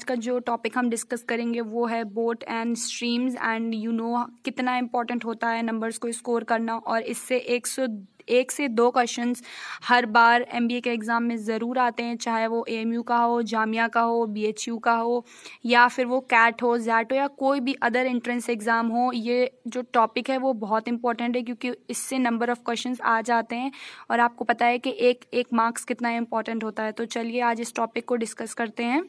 का जो टॉपिक हम डिस्कस करेंगे वो है बोट एंड स्ट्रीम्स एंड कितना इम्पोर्टेंट होता है नंबर्स को स्कोर करना। और इससे 1 से 2 क्वेश्चंस हर बार एमबीए के एग्ज़ाम में ज़रूर आते हैं, चाहे वो एएमयू का हो, जामिया का हो, बीएचयू का हो, या फिर वो कैट हो, जैट हो, या कोई भी अदर एंट्रेंस एग्ज़ाम हो। ये जो टॉपिक है वो बहुत इंपॉर्टेंट है क्योंकि इससे नंबर ऑफ़ क्वेश्चंस आ जाते हैं और आपको पता है कि एक मार्क्स कितना इंपॉर्टेंट होता है। तो चलिए आज इस टॉपिक को डिस्कस करते हैं।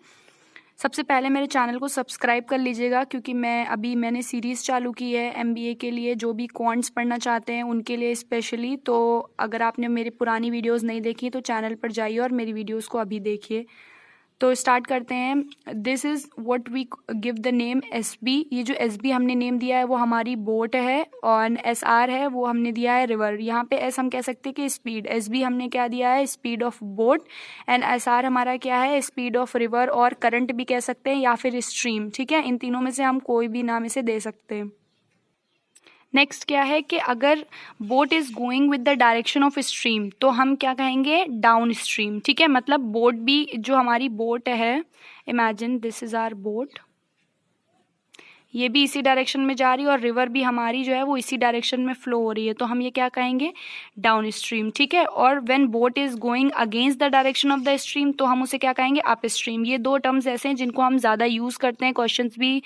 सबसे पहले मेरे चैनल को सब्सक्राइब कर लीजिएगा क्योंकि मैंने सीरीज़ चालू की है एमबीए के लिए, जो भी क्वांट्स पढ़ना चाहते हैं उनके लिए स्पेशली। तो अगर आपने मेरी पुरानी वीडियोस नहीं देखी तो चैनल पर जाइए और मेरी वीडियोस को अभी देखिए। तो स्टार्ट करते हैं। This is what we give the name SB. ये जो एसबी हमने नेम दिया है वो हमारी बोट है, और एसआर है वो हमने दिया है रिवर। यहाँ पे एस हम कह सकते हैं कि स्पीड, एसबी हमने क्या दिया है speed of boat, and SR हमारा क्या है स्पीड ऑफ रिवर, और करंट भी कह सकते हैं या फिर स्ट्रीम। ठीक है, इन तीनों में से हम कोई भी नाम इसे दे सकते हैं। नेक्स्ट क्या है कि अगर boat is going with the direction of stream तो हम क्या कहेंगे डाउन स्ट्रीम। ठीक है, मतलब बोट भी, जो हमारी बोट है, imagine this is our boat, ये भी इसी डायरेक्शन में जा रही है और रिवर भी हमारी जो है वो इसी डायरेक्शन में फ्लो हो रही है, तो हम ये क्या कहेंगे डाउन स्ट्रीम। ठीक है, और when boat is going against the direction of the stream तो हम उसे क्या कहेंगे अप स्ट्रीम। ये 2 टर्म्स ऐसे हैं जिनको हम ज़्यादा यूज़ करते हैं, क्वेश्चंस भी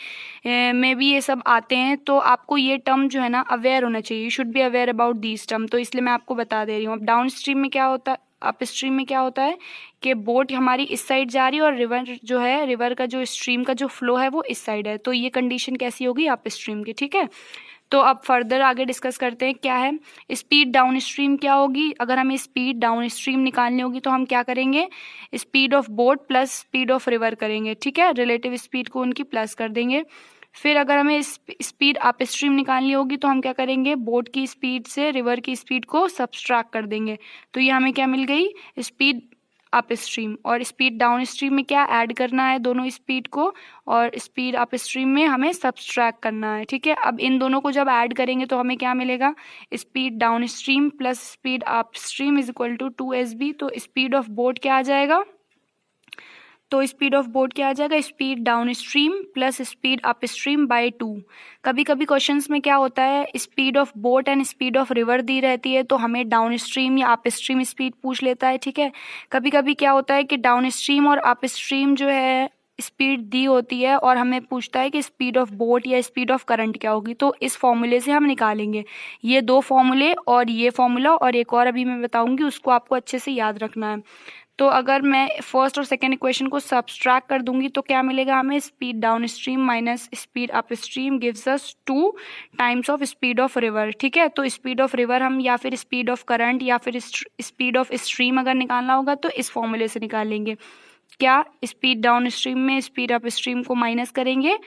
में भी ये सब आते हैं, तो आपको ये टर्म जो है ना अवेयर होना चाहिए, you should be aware about these term. तो इसलिए मैं आपको बता दे रही हूँ। अब डाउन स्ट्रीम में क्या होता है, अप स्ट्रीम में क्या होता है कि बोट हमारी इस साइड जा रही है और रिवर जो है, रिवर का जो स्ट्रीम का जो फ्लो है वो इस साइड है, तो ये कंडीशन कैसी होगी अप स्ट्रीम की। ठीक है, तो अब फर्दर आगे डिस्कस करते हैं क्या है स्पीड डाउन स्ट्रीम क्या होगी। अगर हमें स्पीड डाउन स्ट्रीम निकालनी होगी तो हम क्या करेंगे speed of boat plus speed of river करेंगे। ठीक है, रिलेटिव स्पीड को उनकी प्लस कर देंगे। फिर अगर हमें स्पीड अप स्ट्रीम निकालनी होगी तो हम क्या करेंगे बोट की स्पीड से रिवर की स्पीड को सब्सट्रैक्ट कर देंगे, तो ये हमें क्या मिल गई स्पीड अप स्ट्रीम। और स्पीड डाउन स्ट्रीम में क्या ऐड करना है दोनों स्पीड को, और स्पीड अप स्ट्रीम में हमें सब्सट्रैक्ट करना है। ठीक है, अब इन दोनों को जब ऐड करेंगे तो हमें क्या मिलेगा speed downstream plus speed upstream is equal to 2SB। तो स्पीड ऑफ बोट क्या आ जाएगा, तो स्पीड ऑफ बोट क्या आ जाएगा speed downstream plus speed upstream by 2। कभी कभी क्वेश्चंस में क्या होता है speed of boat and speed of river दी रहती है तो हमें डाउन स्ट्रीम या अप स्ट्रीम स्पीड पूछ लेता है। ठीक है, कभी कभी क्या होता है कि डाउन स्ट्रीम और अप स्ट्रीम जो है स्पीड दी होती है और हमें पूछता है कि स्पीड ऑफ बोट या स्पीड ऑफ करंट क्या होगी, तो इस फॉर्मूले से हम निकालेंगे। ये 2 फॉर्मूले और ये फॉर्मूला और एक और अभी मैं बताऊंगी, उसको आपको अच्छे से याद रखना है। तो अगर मैं फर्स्ट और सेकेंड इक्वेशन को सब्सट्रैक्ट कर दूंगी तो क्या मिलेगा हमें speed downstream minus speed up stream gives us 2 times of speed of river. ठीक है, तो स्पीड ऑफ रिवर हम या फिर स्पीड ऑफ करंट या फिर स्पीड ऑफ स्ट्रीम अगर निकालना होगा तो इस फॉर्मूले से निकालेंगे। क्या स्पीड डाउन स्ट्रीम में स्पीड अप स्ट्रीम को माइनस करेंगे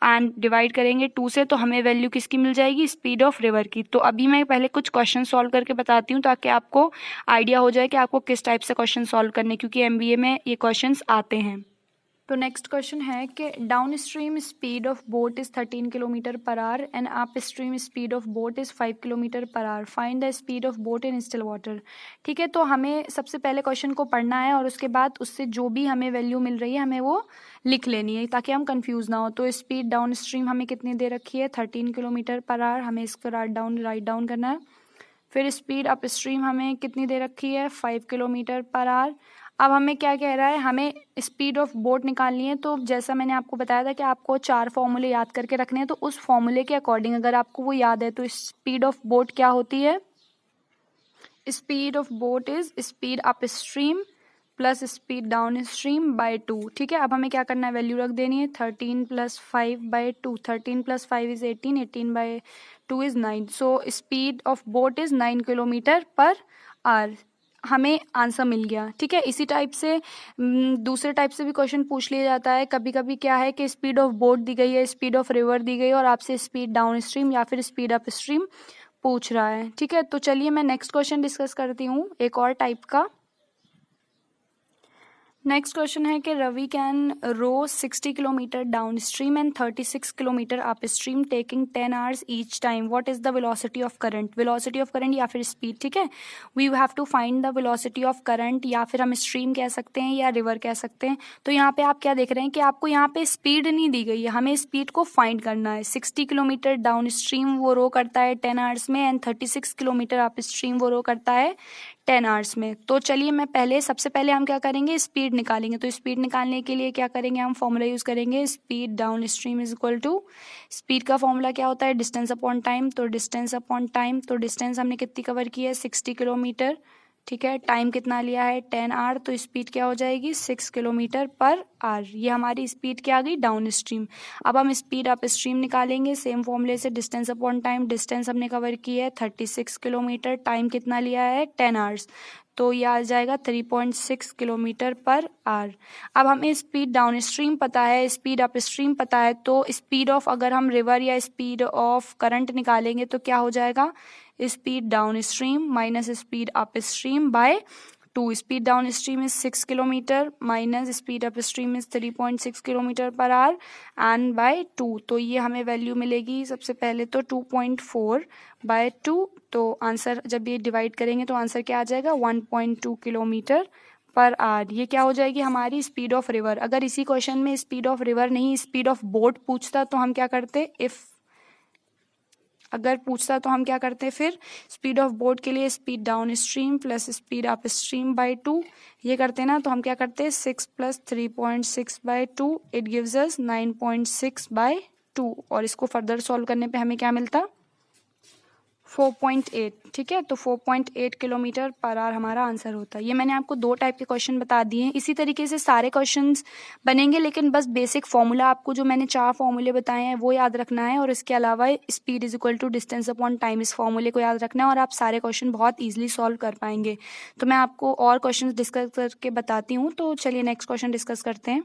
एंड डिवाइड करेंगे 2 से, तो हमें वैल्यू किसकी मिल जाएगी स्पीड ऑफ रिवर की। तो अभी मैं पहले कुछ क्वेश्चन सॉल्व करके बताती हूँ ताकि आपको आइडिया हो जाए कि आपको किस टाइप से क्वेश्चन सॉल्व करने, क्योंकि एमबीए में ये क्वेश्चंस आते हैं। तो नेक्स्ट क्वेश्चन है कि down stream speed of boat is 13 kilometre per hour and up stream speed of boat is 5 kilometre per our, find the speed of boat in still water. ठीक है, तो हमें सबसे पहले क्वेश्चन को पढ़ना है और उसके बाद उससे जो भी हमें वैल्यू मिल रही है हमें वो लिख लेनी है ताकि हम कंफ्यूज ना हो। तो स्पीड डाउन स्ट्रीम हमें कितनी दे रखी है 13 किलोमीटर पर आवर, हमें इसको राइट डाउन करना है। फिर स्पीड अप स्ट्रीम हमें कितनी दे रखी है 5 किलोमीटर पर आवर। अब हमें क्या कह रहा है हमें स्पीड ऑफ बोट निकालनी है, तो जैसा मैंने आपको बताया था कि आपको 4 फॉर्मूले याद करके रखने हैं, तो उस फॉर्मूले के अकॉर्डिंग अगर आपको वो याद है तो स्पीड ऑफ बोट क्या होती है speed of boat is speed upstream plus speed downstream by 2। ठीक है, अब हमें क्या करना है वैल्यू रख देनी है 13 + 5 / 2, 13 + 5 is 18, 18 / 2 is 9। So speed of boat is 9 kilometre per our, हमें आंसर मिल गया। ठीक है, इसी टाइप से दूसरे टाइप से भी क्वेश्चन पूछ लिया जाता है। कभी कभी क्या है कि स्पीड ऑफ बोट दी गई है, स्पीड ऑफ रिवर दी गई है और आपसे स्पीड डाउन स्ट्रीम या फिर स्पीड अप स्ट्रीम पूछ रहा है। ठीक है, तो चलिए मैं नेक्स्ट क्वेश्चन डिस्कस करती हूँ एक और टाइप का। नेक्स्ट क्वेश्चन है कि Ravi can row 60 kilometre downstream and 36 kilometre upstream taking 10 hours each time. What is the velocity of current. Velocity of current या फिर स्पीड. ठीक है, we have to find the velocity of current, या फिर हम stream कह सकते हैं या रिवर कह सकते हैं. तो यहाँ पे आप क्या देख रहे हैं कि आपको यहाँ पे स्पीड नहीं दी गई है, हमें स्पीड को फाइंड करना है. 60 किलोमीटर डाउन स्ट्रीम वो रो करता है 10 आवर्स में, एंड 36 किलोमीटर अप स्ट्रीम वो रो करता है 10 आवर्स में. तो चलिए मैं सबसे पहले हम क्या करेंगे, स्पीड निकालेंगे. तो स्पीड निकालने के लिए क्या करेंगे, हम फॉर्मूला यूज करेंगे. Speed downstream is equal to, speed का फॉर्मूला क्या होता है, डिस्टेंस अपॉन टाइम. तो डिस्टेंस अपॉन टाइम, तो डिस्टेंस हमने कितनी कवर की है, 60 किलोमीटर. ठीक है, टाइम कितना लिया है, 10 आवर. तो स्पीड क्या हो जाएगी, 6 किलोमीटर पर आवर. ये हमारी स्पीड क्या आ गई, डाउन स्ट्रीम. अब हम स्पीड अप स्ट्रीम निकालेंगे सेम फॉर्मूले से. डिस्टेंस अपॉन टाइम, डिस्टेंस हमने कवर की है 36 किलोमीटर, टाइम कितना लिया है 10 आवर्स. तो ये आ जाएगा 3.6 किलोमीटर पर आवर. अब हमें स्पीड डाउन स्ट्रीम पता है, स्पीड अप स्ट्रीम पता है. तो स्पीड ऑफ, अगर हम रिवर या स्पीड ऑफ करंट निकालेंगे तो क्या हो जाएगा, speed downstream minus speed upstream by 2. Speed downstream is 6 kilometre minus speed upstream is 3.6 kilometre per hour and by 2. तो ये हमें वैल्यू मिलेगी सबसे पहले तो 2.4 बाय 2. तो आंसर जब ये डिवाइड करेंगे तो आंसर क्या आ जाएगा, 1.2 किलोमीटर पर आवर. ये क्या हो जाएगी हमारी स्पीड ऑफ रिवर. अगर इसी क्वेश्चन में स्पीड ऑफ रिवर नहीं स्पीड ऑफ बोट पूछता तो हम क्या करते, अगर पूछता तो हम क्या करते फिर, स्पीड ऑफ बोट के लिए speed downstream plus speed upstream by 2 ये करते ना. तो हम क्या करते, 6 plus 3.6 by 2 it gives us 9.6 by 2. और इसको फर्दर सॉल्व करने पे हमें क्या मिलता, 4.8. ठीक है, तो 4.8 किलोमीटर पर आवर हमारा आंसर होता है. ये मैंने आपको 2 टाइप के क्वेश्चन बता दिए हैं. इसी तरीके से सारे क्वेश्चंस बनेंगे, लेकिन बस बेसिक फॉर्मूला आपको जो मैंने 4 फॉर्मूले बताए हैं वो याद रखना है. और इसके अलावा speed is equal to distance upon time, इस फॉर्मूले को याद रखना है और आप सारे क्वेश्चन बहुत ईजिली सॉल्व कर पाएंगे. तो मैं आपको और क्वेश्चन डिस्कस करके बताती हूँ. तो चलिए नेक्स्ट क्वेश्चन डिस्कस करते हैं.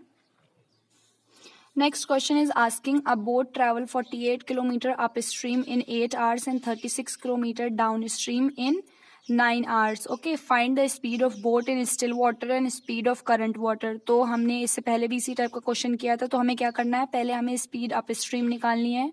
Next question is asking a boat travel 48 kilometer upstream in 8 hours and 36 kilometer downstream in 9 hours. Okay, find the speed of boat in still water and speed of current water. तो हमने इससे पहले भी इसी type का question किया था. तो हमें क्या करना है, पहले हमें स्पीड अपस्ट्रीम निकालनी है.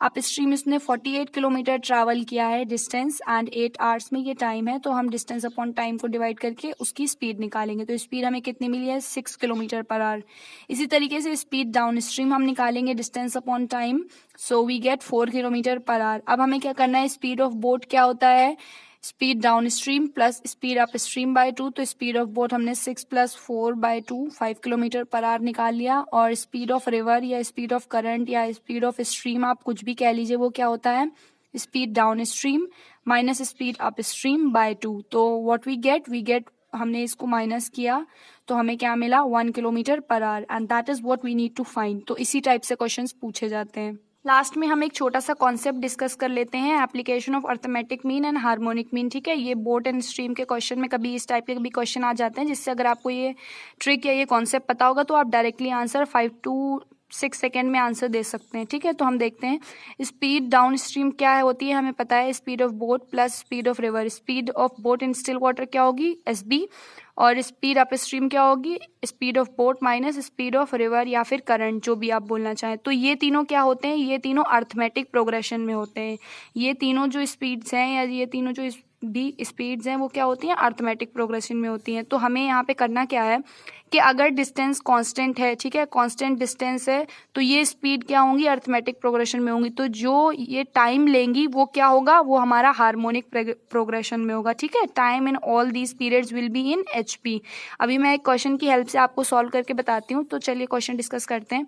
अपस्ट्रीम इसने 48 किलोमीटर ट्रैवल किया है डिस्टेंस एंड 8 आवर्स में ये टाइम है. तो हम डिस्टेंस अपॉन टाइम को डिवाइड करके उसकी स्पीड निकालेंगे. तो स्पीड हमें कितनी मिली है, 6 किलोमीटर पर आवर. इसी तरीके से स्पीड डाउन स्ट्रीम हम निकालेंगे distance upon time, so we get 4 kilometre per hour. अब हमें क्या करना है, स्पीड ऑफ बोट क्या होता है, speed downstream plus speed upstream by 2. तो स्पीड ऑफ बोट हमने 6 plus 4 by 2 5 kilometre per hour निकाल लिया. और स्पीड ऑफ रिवर या स्पीड ऑफ करंट या स्पीड ऑफ स्ट्रीम आप कुछ भी कह लीजिए, वो क्या होता है, speed downstream minus speed upstream by 2. तो व्हाट वी गेट हमने इसको माइनस किया तो हमें क्या मिला, 1 kilometre per hour. And that is what we need to find. तो इसी टाइप से क्वेश्चंस पूछे जाते हैं. लास्ट में हम एक छोटा सा कॉन्सेप्ट डिस्कस कर लेते हैं, application of arithmetic mean and harmonic mean. ठीक है, ये बोट एंड स्ट्रीम के क्वेश्चन में कभी इस टाइप के भी क्वेश्चन आ जाते हैं, जिससे अगर आपको ये ट्रिक या ये कॉन्सेप्ट पता होगा तो आप डायरेक्टली आंसर 5 to 6 सेकेंड में आंसर दे सकते हैं. ठीक है, तो हम देखते हैं स्पीड डाउन स्ट्रीम क्या है होती है, हमें पता है speed of boat plus speed of river. Speed of boat in still water क्या होगी, SB. और स्पीड अप स्ट्रीम क्या होगी, speed of boat minus speed of river या फिर करंट, जो भी आप बोलना चाहें. तो ये तीनों क्या होते हैं, ये तीनों अर्थमेटिक प्रोग्रेशन में होते हैं. ये तीनों जो स्पीड्स हैं या ये तीनों जो भी स्पीड्स हैं वो क्या होती हैं, अर्थमेटिक प्रोग्रेशन में होती हैं. तो हमें यहाँ पे करना क्या है कि अगर डिस्टेंस कांस्टेंट है, ठीक है, कांस्टेंट डिस्टेंस है, तो ये स्पीड क्या होंगी, अर्थमेटिक प्रोग्रेशन में होंगी. तो जो ये टाइम लेंगी वो क्या होगा, वो हमारा हार्मोनिक प्रोग्रेशन में होगा. ठीक है, time in all these periods will be in HP. अभी मैं एक क्वेश्चन की हेल्प से आपको सॉल्व करके बताती हूँ. तो चलिए क्वेश्चन डिस्कस करते हैं.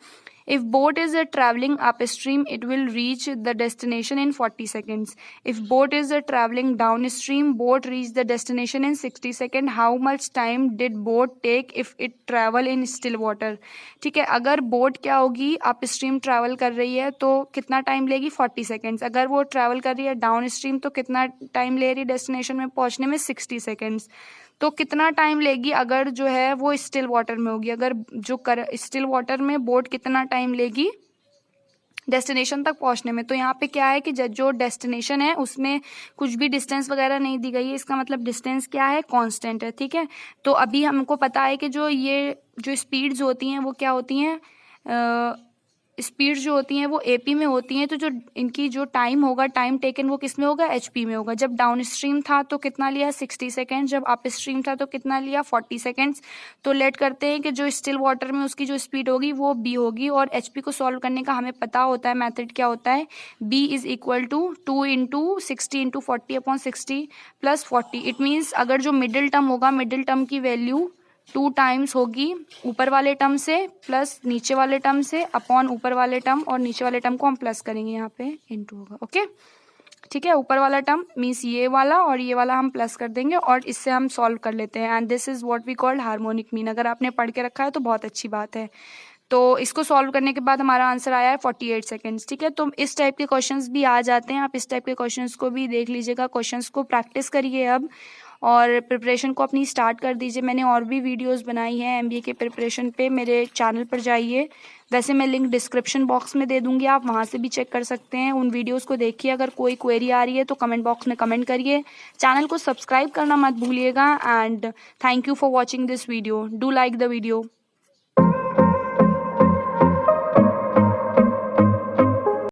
If boat is traveling upstream, it will reach the destination in 40 seconds. If boat is traveling downstream, boat reach the destination in 60 seconds. How much time did boat take if it travel in still water? ठीक है, अगर boat क्या होगी, upstream travel कर रही है तो कितना टाइम लेगी, 40 सेकेंड्स. अगर वो ट्रैवल कर रही है डाउन स्ट्रीम तो कितना टाइम ले रही है डेस्टिनेशन में पहुंचने में, 60 सेकेंड्स. तो कितना टाइम लेगी अगर जो है वो स्टिल वाटर में होगी, अगर जो स्टिल वाटर में बोट कितना टाइम लेगी, डेस्टिनेशन तक पहुंचने में। तो यहाँ पे क्या है कि जो डेस्टिनेशन है उसमें कुछ भी डिस्टेंस वगैरह नहीं दी गई है, इसका मतलब डिस्टेंस क्या है, कांस्टेंट है, ठीक है। तो अभी हमको पता है कि जो स्पीड्स होती हैं वो क्या होती हैं, स्पीड जो होती हैं वो एपी में होती हैं। तो जो इनकी जो टाइम होगा, टाइम टेकन, वो किस में होगा, एचपी में होगा। जब डाउन स्ट्रीम था तो कितना लिया, 60 सेकेंड। जब अप स्ट्रीम था तो कितना लिया, 40 सेकेंड्स। तो लेट करते हैं कि जो स्टिल वाटर में उसकी जो स्पीड होगी वो बी होगी, और एचपी को सॉल्व करने का हमें पता होता है मेथड क्या होता है, B is equal to 2 into 60 into 40 upon 60 plus 40। It means अगर जो मिडिल टर्म होगा, मिडिल टर्म की वैल्यू 2 टाइम्स होगी ऊपर वाले टर्म से प्लस नीचे वाले टर्म से अपॉन ऊपर वाले टर्म, और नीचे वाले टर्म को हम प्लस करेंगे, यहाँ पे इनटू होगा। ओके, ठीक है। ऊपर वाला टर्म मीन्स ये वाला, और ये वाला हम प्लस कर देंगे, और इससे हम सॉल्व कर लेते हैं। And this is what we called harmonic mean. अगर आपने पढ़ के रखा है तो बहुत अच्छी बात है। तो इसको सॉल्व करने के बाद हमारा आंसर आया है 48 सेकेंड्स, ठीक है। तो इस टाइप के क्वेश्चंस भी आ जाते हैं, आप इस टाइप के क्वेश्चंस को भी देख लीजिएगा। क्वेश्चंस को प्रैक्टिस करिए अब, और प्रिपरेशन को अपनी स्टार्ट कर दीजिए। मैंने और भी वीडियोस बनाई हैं एमबीए के प्रिपरेशन पे, मेरे चैनल पर जाइए। वैसे मैं लिंक डिस्क्रिप्शन बॉक्स में दे दूंगी, आप वहाँ से भी चेक कर सकते हैं। उन वीडियोस को देखिए। अगर कोई क्वेरी आ रही है तो कमेंट बॉक्स में कमेंट करिए। चैनल को सब्सक्राइब करना मत भूलिएगा। And thank you for watching this video. Do like the video.